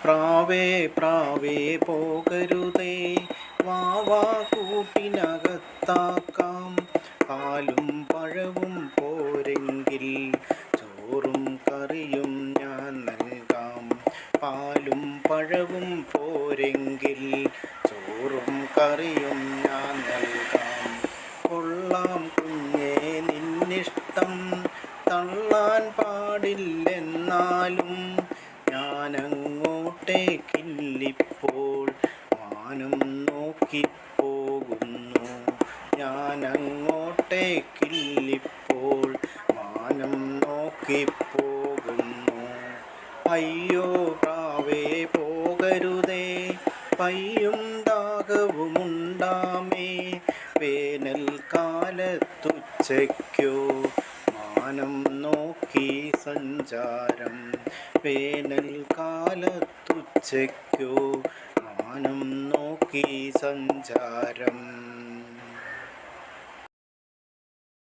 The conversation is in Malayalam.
പ്രാവേ പ്രാവേ പോകരുതേ, വാവാ കൂട്ടിനകത്താക്കാം. പാലും പഴവും പോരെങ്കിൽ ചോറും കറിയും ഞാൻ നൽകാം. പാലും പഴവും പോരെങ്കിൽ ചോറും കറിയും ഞാൻ നൽകാം. കൊള്ളാം കുഞ്ഞേ നിന്നിഷ്ടം, തള്ളാൻ പാടില്ലെന്നാലും ഞാനങ്ങോട്ടേക്കില്ലിപ്പോൾ മാനം നോക്കിപ്പോകുന്നു. ഞാനങ്ങോട്ടേക്കില്ലിപ്പോൾ മാനം നോക്കിപ്പോകുന്നു. അയ്യോ പ്രാവേ പോകരുതേ, പയ്യും ദാഹവുമുണ്ടാമേ. വേനൽക്കാലത്തുച്ചയ്ക്കോ മാനം നോക്കി സഞ്ചാരം. വേനൽക്കാലത്തുച്ചയ്ക്കോ മാനം നോക്കി സഞ്ചാരം.